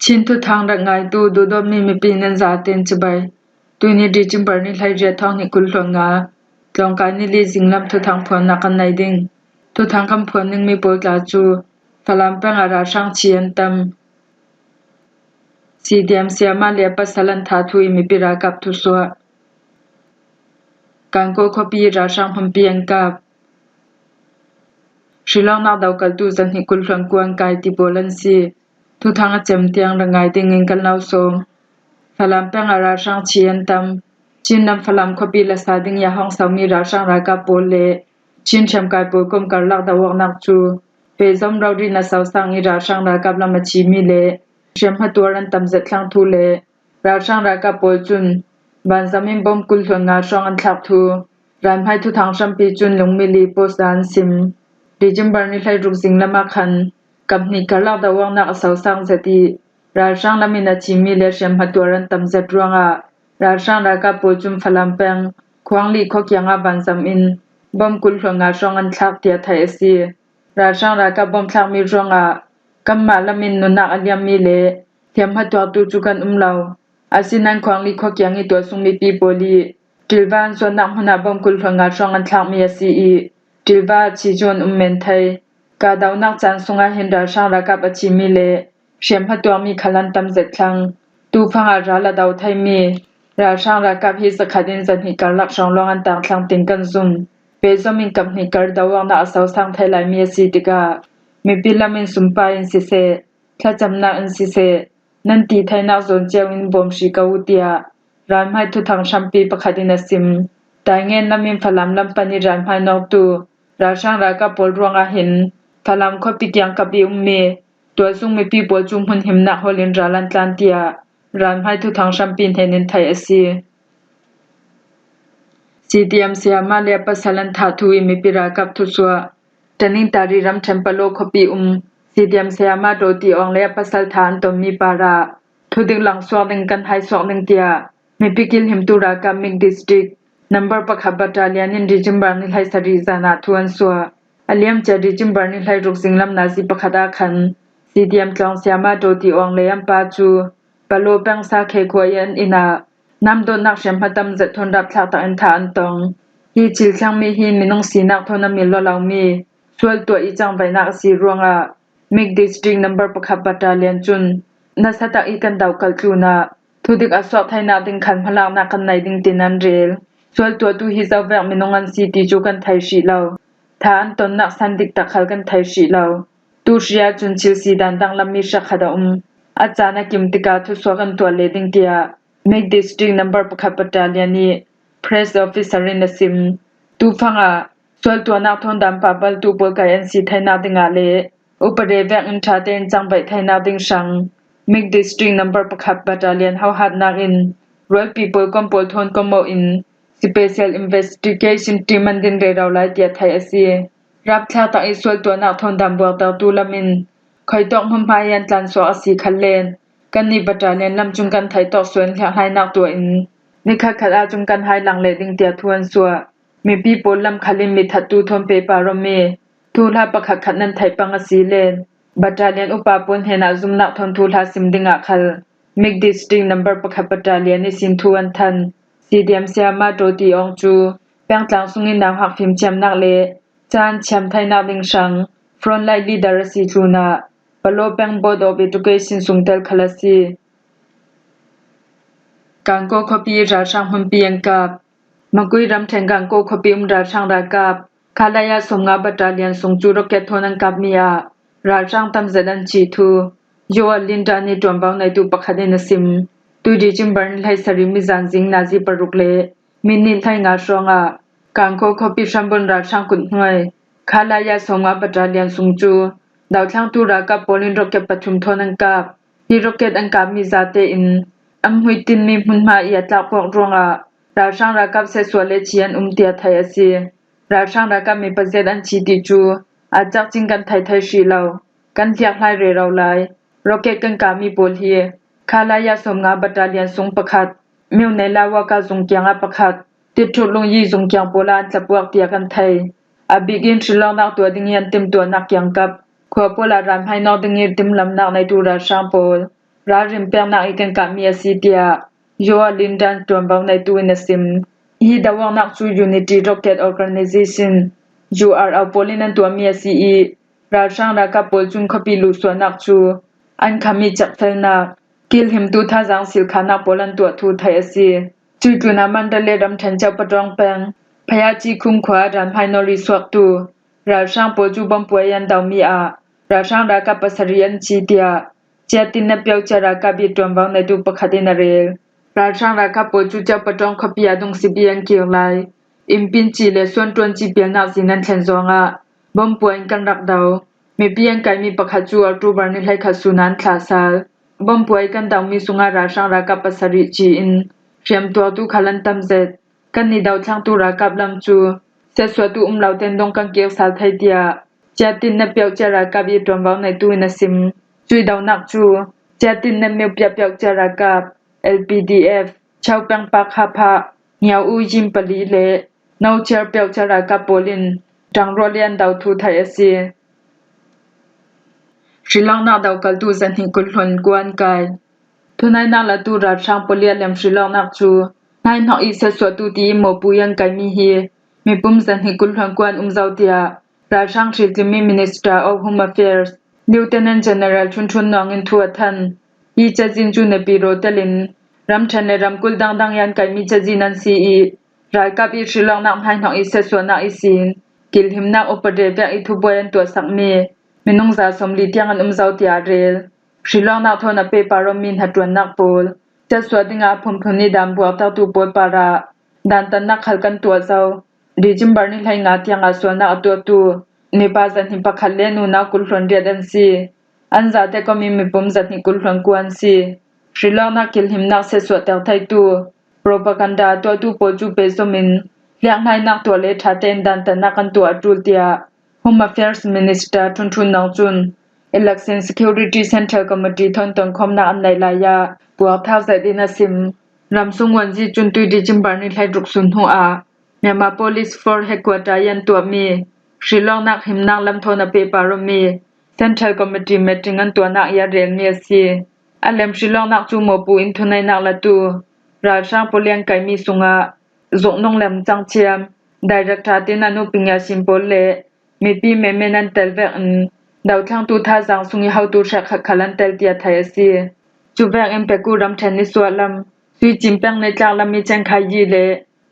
ชินทุทางรักไงตูดูดมีมีปีนันจาเต็นจบายตุนี่ดิจิมบาร์นี่ไลเรียทองนี่กุลหลวงงาลองการนี่ลีจิงลำทุทางพวนนักันไหนดิ่งทุทางคำพวนนึงมีโปรตาจูฟลามแปงอาราช่างเชียนตำซีเดียมเสียมาเลียปัสลันทาทุยมีปิรากับทุสวการโกคปีราช่างพัมเปียงกับชิลองนักดาวกัลตูจันหิกุลหลวงกวนกายติโบลันซีทุทางเจมเตียงระไงดิ่งเงินกันเล่าสมฟลามแปงอาราช่างเชียนตำจินนำฟลามคปีละสาดิ่งยาห้องสามีราช่างรากาโปเลจินแชมกายโปกมการลักดาวกนักจูเปซอมเราดีนาสาวสังอิราช่างรากาบลามาชีมีเลเชมหัตัวรันตำเจ็ดครั้งทุเลราช่างรากาโปจุนบานซามินบอมกุลหลวงงาช่องอันทักทูรานให้ทุทางชัมปีจุนลงมิลีโปสดานซิมดิจิมบาร์นิไลรุกสิงละมาคันกับนิกาลักดาวกนักสาวสังเจติราช่างลามินาชีมีเลเชมหัตัวรันตำเจ็ดรวงอาราช่างรากาโปจุนฟลามแปงควางลีขอกยังอาบานซามินบอมกุลหลวงงาช่องอันทักเตียไทยเซีราช่างรากาบอมทักมีรวงอากัมมาลามินนุนักอัลยามีเลเทียมหัตัวตูจุกันลาวอาศินันควางลีขอกยังอีตัวสุงมีปีโปลีติลวานส่วนนักหนาบอมกุลหลวงงาช่องอันทักมีซีอีติลวาชีจวนเมนไทยกาดาวนักจันสุงอาเห็นราช่างรากาบอชิมีเลเชมหัตัวมีขลันตำเจ็ดครั้งตูฟังอาราลาดาวไทยมีราช่างรากาบฮิสขัดินจันหิการลักช่องลองอันต่างครั้งติงกันซุมเปซอมินกับนิกาดาวนาสาวสังไทยลายมีซีติกามีปิลามินสุมปาอินซิเซถ้าจำนาอินซิเซนันตีไทยนักโซนเจียวินบอมชิกาวุติยารานให้ทุทางชัมปีประคดินสิมแต่เงินนามินฟลามลำปานิรานให้นอกตูราช่างรากาปอลรวงอาหินฟลามคบิกยังกับบิอุมเมตัวซุงมีปีปอจุมหุนหิมนักฮอลินราลันตันเตียรานให้ทุทางชัมปีเฮนินไทยเอซีซีดีเอ็มเซียมาเลียปัสลันทาทุยมีปิรากับทุสวตนิงตาริรัมเทมปโลคปีซีดีเอ็มเซียมาโดตีอองเลียปัสลัฐานตมีปาราทุดึงหลังสวดึงกันไฮสวดึงเตียมีปิกิลหิมตุรากามิงดิสตริกนัมเบอร์ปะขับบัตาเลียนินดิจิมบาร์นิไลสรีซานาทวนสวอเลียมจะดิจิมบาร์นิไลรุกสิงลำนาซีปะขดาคันซีดีเอ็มจองเซียมาโดตีอองเลียมปาจูปโลแปงซาเคควยยันอินานำโดนนักเชมพัตมจัดทนรับทากตะอันทานตองฮีจิลช่างมีฮีมินงสีนักทนมิลลาวมีช่วยตัวอีจังไปนักสีรวงมิกดิสตริกนัมเบอร์ปะขับบัตาเลียนจุนนัสตักอีกันดาวกัลจูนาทุดิกอสวกไทยนาดิงคันพลังนักกันในดิงตินันเรลช่วยตัวตูฮิซาแวกมินงอันสีติจูกันไทยชีลาวทานตนนักสันดิกตะขัลกันไทยชีลาวตูเชียจุนชิลสีดันดังลำมีชักขดาอาจารย์กิมติกาทุสวกันตัวเลดิงเตียMake district number pakhat battalion ni press officer in the sim tu phanga sol tu nak thon dam pa bal tu pol kai nc thaina dinga le upare vek in tha ten chang bai thaina ding sang Make district number pakhat battalion how hat nak in royal people kompol thon komo in special investigation team an din re raw lai tia thai asi rap thla ta i sol tu nak thon dam bo ta tu lamin khoi tok hum pa yan tlan so asi khalenกันนี่บัตรเลียนลำจุงกันไทยตอกส่วนแหกให้นักตัวอินนี่ค่ะขัดอาจุงกันให้หลังเลดิงเตียทวนสัวมีปีโปลลำคาลิมิทัดตูทอมเปปารเมทูลาประคัดขัดนันไทยปังสีเลนบัตรเลียนอุปาปนเฮนาจุมนักทนทูลาซิมดิงอาคัลมิกดิสติงนัมเบอร์ประคัดบัตรเลียนในสินทวนทันซีเดียมเซียมาโดตีองจูแป้งจางสุงินนางหักพิมแชมนักเลจานแชมไทยนาดิงชังฟรอนไลลีดาร์ซีทูนาปโลแปงบอร์ดออฟเอดูเคชั่นสุงเตลคลาซีกังโกคปีราช่างหุ่นเปียงกับมกุยรำแทงกังโกคปีราช่างรากับคาลายาสมงาบัตาเลียนสงจูโรเกตโทนังกับมียาราช่างตำเจดันชีทูโยอลินดานีตวนบางในตูปักขดินสิมตูดิจิมบันไลสริมิจันจิงนาซีปรุกเลมินิลไทงาชงากังโกคปีชัมบุนราช่างกุนหวยคาลายาสมงาบัตาเลียนสงจูดาวช่างตูรากับโปลินโรเกตปฐุมโทนังกับฮีโรเกตอังกับมีซาเตอินอัมหุยตินมีมุนมาเอียจากพวกรวงราช่างรากับเสสวเลเชียนเตียไทยซีราช่างรากับมีประเจดันชีติจูอาจักจิงกันไทยชีเลากันเทียกไลเรเราไลโรเกตกันกามีโปลเฮียคาลายาสมงาบัตาเลียนสงประคัดมิวในลาวากาสงเกียงประคัดติดทุลงยีสงเกียงโปลานจะพวกเตียกันไทยอาบิกินชิลองนักตัวดิงยันเต็มตัวนักยังกับขวบโปลารามให้นอดิงยิติมลำนักในตูราช่างโปล ราริมเปียงนักอีกันกะมีอาซีเตียโยลินดันตวมเบาในตูนซิมฮีดาวนักจู Unity Rocket Organization UR เอาโปลินันตัวมีอาซีอีราช่างรากะโปลจุนคปิลุสวนักจูอันคามีจับเทนักกิลหิมตูทาจังสิลคานักโปลันตัวทูไทยซีจุจุนามันเดเลดัมทันเจ้าปะดองแปงพยาจีคุมขวาดันไพนอริสวกตูราช่างโปจูบัมปวยยันดาวมีอาราช่างรากะปัสริยันจีเตียเจตินนเปียวจารากะบิตวมเบาในตูปะคดินเรราช่างรากะโปจูเจ้าปะดองคปิยาดงสิเบียนเกียวไลอิมปินจีเลส่วนตวนจีเปียนักสินันเทนซองะบัมปวยกันรักดาวมีเปียงไกมีปะคาจูอัลตูบานิไลคาสุนันคลาซาลบัมปวยกันดาวมีสุงาราช่างรากะปัสริจีอินเรียมตัวตูคัลันตัมเซตกันนิดาวช่างตูรากะลำจูเสสวตูลาวเตนดงกันเกียวสาลไทเตียเจตินนเปียวจารากะบิตวมเบาในตูนซิมจุยดาวนักจูเจตินนเมียวเปียเปียวจารากะ LPDF ชาวปังปักฮาพะเหียวอูจิมปลีเลนาวเชอร์เปียวจารากะโปลินดังโรเลียนดาวทูไทยซีศิลังนาดาวกัลตูซันหิกุลหนกวนไกทุนายนาละตูราช่างโปเลียเลมศิลังนักจูนายนอกอีเสสวตูตีโมปุยังไกมีฮีมีปุ่มซันหิกุลหนกวนเจ้าเตียราช่างทรีมี Minister of Home Affairs Lieutenant General ชุนนองอินทัวทันยีจะจินจูในปีโรเตลินรัมชันในรัมกุลดังยันไกมีจะจินันซีอีรายกับอีศิลังนักให้นอกอีเสสวนักอีซีนกิลหิมนักอุปเดเบกอีทุบยันตัวสักเมมินงซาสมลีเตียงอันเจ้าเตียเรลศิลังนักทนเปปารมินหัดวนนักโปลจะสวดิงาพุนพุนิดามบวกตาตูโปลปาราดันตันนักขัลกันตัวเจ้าดิจิมบาร์นิไลงาเตียงอาสวนักตัวตูเนปาจันหิปะขัลเลนูนากุลฟรอนเดียดันซีอันซาเตก็มีปุ่มจันหิกุลฟรอนกวนซีศิลังนักกิลหิมนักเสสวเตลไทตูโปรปากันดาตัวตูโปจูเปโซมินเลี้ยงให้นักตัวเลทัดเตนดันตันนักกันตัวจูลเตียHome Affairs Minister ทุนนองจุน Election Security Center Committee ทนตนคมนาอันไลลายาปวกท้าวใส่ดินาซิมรำสุงวันจีจุนตุยดิจิมบาร์นิไลรุกซุนหัวเมียมา Police Force Headquarters ยันตัวมีศิลองนักหิมนักลำทนเปปารมี Central Committee Meeting อันตัวนักยาเรียนเมียซีอันเลมศิลองนักจูโมปูอินทุนในนักละตูราช่างโปเลียงไกมีสุงาจกนงเลมจังเชียม Director ตินานุปิญญาสิมโปเลมีปีเมเมนันเตลเวกดาวทางตูท่าจังสุงยเฮาตูชักขัลันเตลเตียไทยซีจูเวกเอ็มเปกูรัมเทนนิสวลัมสุยจิมแปงในจากลามีจังไคยีเล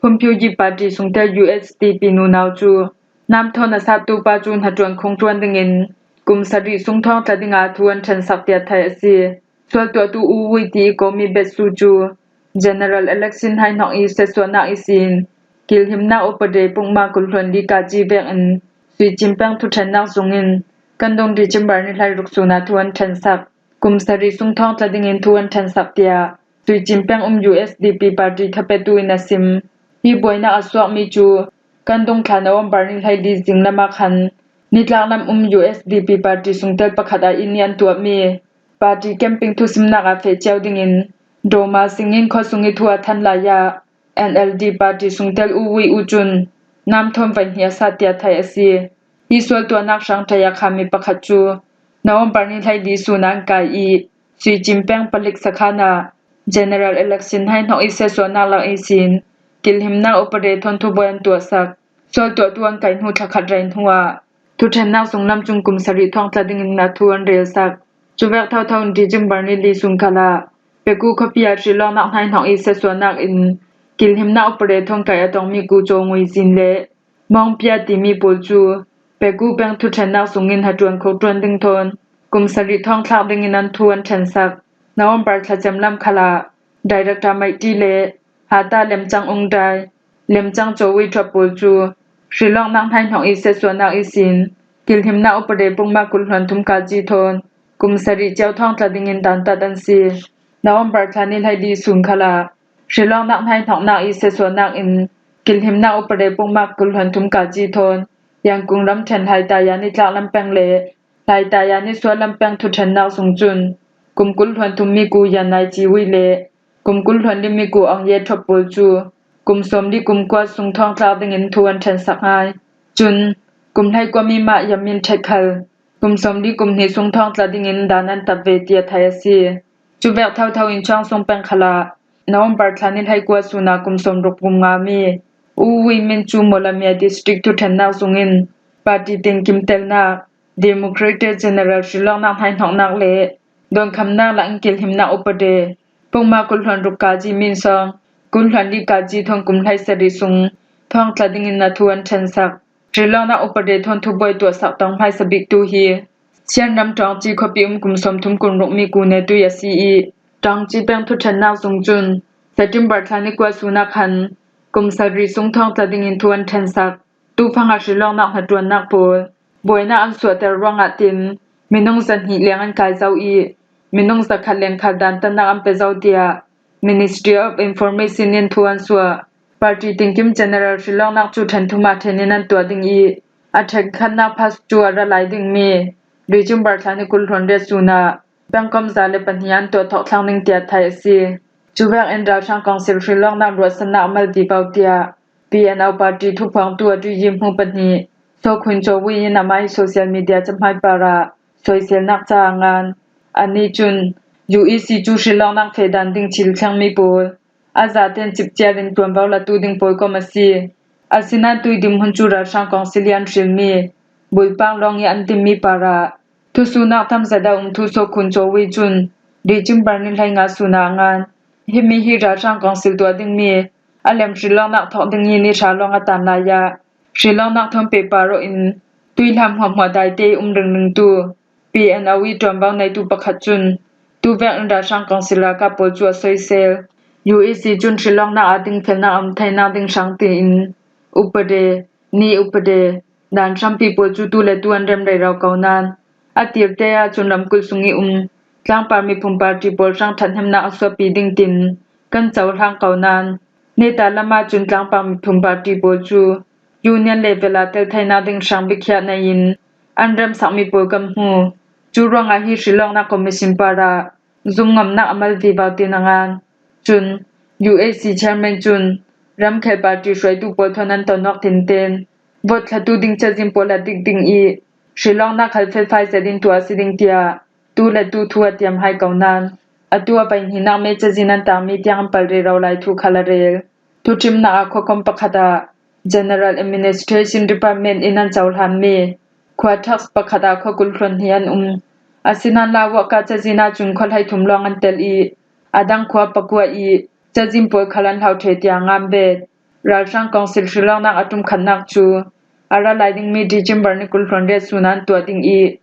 พุมพิวจีปาร์ตีสุงเต USDP นูนาวจูนำทนสัตตูปาจูนหัดจวนคงจวนดึงินกุมสรีสุงทองตะดิงาทวนชันสักเตียไทยซีส่วนตัวตูอูวิตีก็มีเบสูจู General Election ให้นอกอีเสสวนักอีซินกิลหิมนาอุปเดปุงมากุลหลวนดีกาจีเวกสุยจิมแปงทุชันนักสุงินกันดงดิจิมบาร์นิไลรุกสุนาทวนชันสักกุมสรีสุงทองตะดิงินทวนชันสักเตียสุยจิมแปงUSDP ปาร์ตีทะเปตุอินาซิมฮีบวยนาอสวกมีจูกันดงคานาวบาร์นิไลดีจิงละมาคันนิดลางลำUSDP ปาร์ตีสุงเตลปะขัดอินยันตัวมีปาร์ตีแคมปิ้งทุสิมนักอาเฟเจ้าดิงินโดมาสิงินขอสุงิทัวทันลายา NLD ปาร์ตีสุงเตลอูวีอูจุนนำทอมวันเฮียสาเตียไทยซีอีส่วนตัวนักสังทยาคามีปะขัดจูนาวบาร์นิไลดีสุนังกายอีสุยจิมแปงปลิกสคานา General Election ให้นอกอีเสสวนักลังอีซินกิลหิมนาอุปเดทนทุบยันตัวสักส่วนตัวตวงไก่หูทักขัดไรหัวทุเทนนักสงลำจุงกุมสริทองตะดิงนาทวนเรียสักจูเวกเท่าดิจิมบาร์นิลีสุงคาลาเปกูขพิยาศิลองนักให้นอกอีเสสวนักอินกิลหิมนาอุปเดทองไก่ตองมีกูโจงวยซินเลมองเปียติมีปูจูเปกูแปงทุเทนนักสงินหัดจวนโคจวนดึงทนกุมสริทองคลากดึงนันทวนเทนสักนาวบาร์ทะจำลำคาลาDirector ไมตีเลหาตาเลมจังองไดเลมจังโจวิทรปูจูศิลองนักให้นอกอีเสสวนักอีซินกิลหิมนาอุปเดปุงมากุลหวนทุมกาจีทนกุมสริเจ้าทองตะดิงินดันตะดันซีนาวบาร์ทานิไลดีสุนคาลาศิลองนักให้นอกนักอีเสสวนักอินกิลหิมนาอุปเดปุงมากุลหวนทุมกาจีทนยังกุงรำเทนไฮตายานิจากลำแปงเลไฮตายานิสวนลำแปงทุเทนนักสุงจุนกุมกุลหวนทุมมีกูยันนายจีวิเลกุมกุลหวนดิมีกูอังเยทบปูจูกุมสมดิกุมกวาสุงทองคลาวดิงินทวนเทนสักไฮจุนกุมไทยกว่ามีมายามินเทคัลกุมสมดิกุมเฮสุงทองคลาวดิงินดานันตะเวเตียไทยซี จุแวกเท่าอินช่องทรงแปงขลาน้องบาร์ทานินให้กว่าสุนากุมสมรุกกุมงามีอูวิมินจูโมลามีดิสตริกทุทันนาสุงินปาร์ตี้ติงกิมเตลนาเดโมแครตเจเนอเรลชิลองนักให้หองนักเลโดนคำนาละอังกิลหิมนาอุปเดปงมากุลหันรุกกาจีมินซองกุลหันดิกาจีทองกุมไทสริสุงทองตลาดิงินนาทวนเชนสักชิลองนักอุปเดทนทุบอยตัวสักตองไพสบิกตูฮีเชียนนำจองจีขบิอุมกุมสมทุมกุลรุกมีกูเนตุยาซีอีจองจีแปงทุชันนาสุงจุนเซติมบาร์ทานิกว่าสุนักหันกุมสริสุงทองตลาดิงินทวนเชนสักตูฟังอาชิลองนักหัดวนนักโพบวยนาอันสวดแต่รองอาตินมินงสันหิเลียงอันกายเจ้าอีมินงสักขัดเลียงขัดดันตันนักอันเปเจ้าเดีย Ministry of Information นินทวนสัว Party ติงกิม General ชิลองนักจุทันทุมาเทนินันตัวดิงอีอัฐขันนักพัสจัวระลายดิงมีดิจุมบาร์ทานิกุลทนเดสุนาบังกอมซาเลปัญญาตัวทอกทางนิงเตียไทยซีจูแวกเอ็นดาวช่างกองซิลชิลองนักรัวสนาอมัลดีเบาเตีย PNL Party ทุกพองตัวดุยิมหูปัญญีโซคุนโจวิยนาไมโซเชียลมีเดียจำให้ปาระโซเชียลนักจ้างงานอันนี้จุน UEC จูชิลองนักเฟดันดิงชิลช่างมีปูอาซาเตนจิบเจียดิงตวนเบาละตูดิงปูก็มาซีอาสินันตุยดิมหุนจูราช่างกองซิเลียนชิลมีบุยปังลองยันติมีปาระทุสุนักทำเสดาทุโซคุนโจวิจุนดิจิมบานิลให้งาสุนางานฮิมีฮิราช่างกองซิลตัวดิงมีอาเลมชิลองนักทอกดิงยีนิชาลองอัตันลายาชิลองนักทำเปปาโรอินตุยทำหัวไดเตอุมรึงนึงตู PNL จอมบางในตูปะขัดจุนตูแวกอันดาช่างกองศิลากาปจัวซอยเซล UEC จุนชิลองนักอาดิงเฟลนักอัมไทยนักดิงช่างตีอินอุปเดนีอุปเดดานช่างปีปจูตูเลตูอันเรมได้เราเกานานอาทิตย์เตยจุนลำกุลสุงีกลางปามีพุมปาร์ตีปอลช่างทันหิมนักอสวปีดิงตินกันเจ้าทางเกานานเนตาละมาจุนกลางปามีพุมปาร์ตีปอจูUnion level atel thaina ding sang bikhya na in anram sakmi program hu churanga hi shilong na commission para zumngam na amal viva tinangan chun UAC chairman chun ramkhel party shwai tu polthonan tonok tinten vot thatu ding chajim politic ding I shilong na khalfel phai sedin tu asiding tia tu la tu thuwa tiam hai kaunan atua pain hina me chajinan tami tiang palre rawlai thu khalarel tu chimna akhokom pakhada General Administration Department inan chawlhan mi khwa tax pakhada khokul thron hian asinan lawa ka chajina chun kholhai thumlong an tel I adang khwa pakwa I chajim pol khalan hau the tia ngam be ralsang council shilong nak atum khannak chu ara liding mi December ni kul thron de sunan to ding I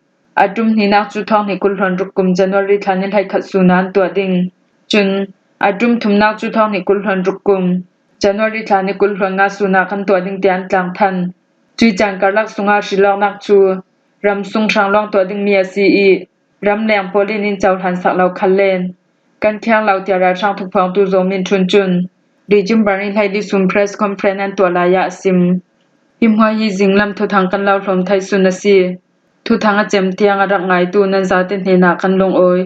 atum ni nak chu thong ni kul thron rukum January thanin hai khat sunan to ding chun atum thumnak chu thong ni kul thron rukum January thani kul hlonga suna kan to ding tian tlang than chui chang karlak sunga shilong nak chu ram sung sang long to ding mi asi I ram leng polin in chaw han sak law khallen kan khyang law tia ra sang thuk phang tu zomin chun chun dijim barin hai di sum press conference an to la ya sim himhwa hi jinglam thu thang kan law hlom thai sunasi thu thanga chem tiang arak ngai tu nan za te hna kan long oi